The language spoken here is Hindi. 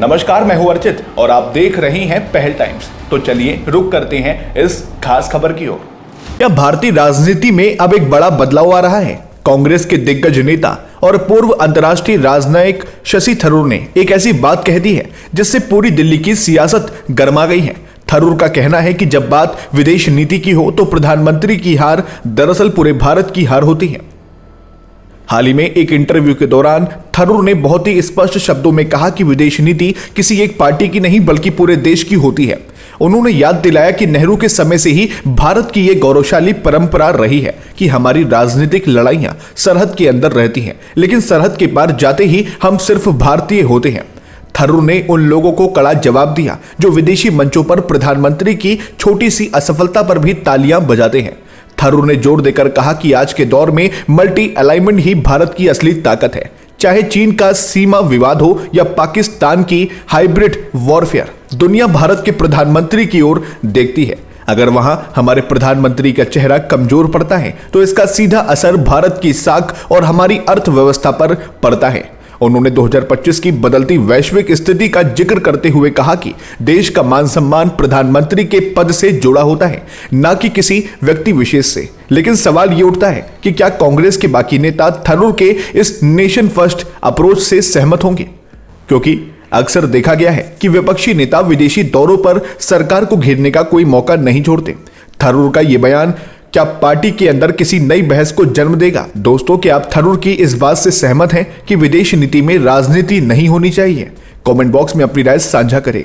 नमस्कार, मैं हूं अर्चित और आप देख रहे हैं पहल टाइम्स। तो चलिए रुक करते हैं इस खास खबर की ओर। क्या भारतीय राजनीति में अब एक बड़ा बदलाव आ रहा है? कांग्रेस के दिग्गज नेता और पूर्व अंतर्राष्ट्रीय राजनयिक शशि थरूर ने एक ऐसी बात कह दी है जिससे पूरी दिल्ली की सियासत गर्मा गई है। थरूर का कहना है कि जब बात विदेश नीति की हो तो प्रधानमंत्री की हार दरअसल पूरे भारत की हार होती है। हाल ही में एक इंटरव्यू के दौरान थरूर ने बहुत ही स्पष्ट शब्दों में कहा कि विदेश नीति किसी एक पार्टी की नहीं बल्कि पूरे देश की होती है। उन्होंने याद दिलाया कि नेहरू के समय से ही भारत की यह गौरवशाली परंपरा रही है कि हमारी राजनीतिक लड़ाइयां सरहद के अंदर रहती हैं, लेकिन सरहद के पार जाते ही हम सिर्फ भारतीय होते हैं। थरूर ने उन लोगों को कड़ा जवाब दिया जो विदेशी मंचों पर प्रधानमंत्री की छोटी सी असफलता पर भी तालियां बजाते हैं। थरूर ने जोर देकर कहा कि आज के दौर में मल्टी अलाइनमेंट ही भारत की असली ताकत है, चाहे चीन का सीमा विवाद हो या पाकिस्तान की हाइब्रिड वॉरफेयर। दुनिया भारत के प्रधानमंत्री की ओर देखती है। अगर वहां हमारे प्रधानमंत्री का चेहरा कमजोर पड़ता है तो इसका सीधा असर भारत की साख और हमारी अर्थव्यवस्था पर पड़ता है। उन्होंने 2025 की बदलती वैश्विक स्थिति का जिक्र करते हुए कहा कि देश का मान सम्मान प्रधानमंत्री के पद से जुड़ा होता है, न कि किसी व्यक्ति विशेष से। लेकिन सवाल ये उठता है कि क्या कांग्रेस के बाकी नेता थरूर के इस नेशन फर्स्ट अप्रोच से सहमत होंगे? क्योंकि अक्सर देखा गया है कि विपक्षी नेता विदेशी दौरों पर सरकार को घेरने का कोई मौका नहीं छोड़ते। थरूर का यह बयान क्या पार्टी के अंदर किसी नई बहस को जन्म देगा? दोस्तों, क्या आप थरूर की इस बात से सहमत हैं कि विदेश नीति में राजनीति नहीं होनी चाहिए? कमेंट बॉक्स में अपनी राय साझा करें।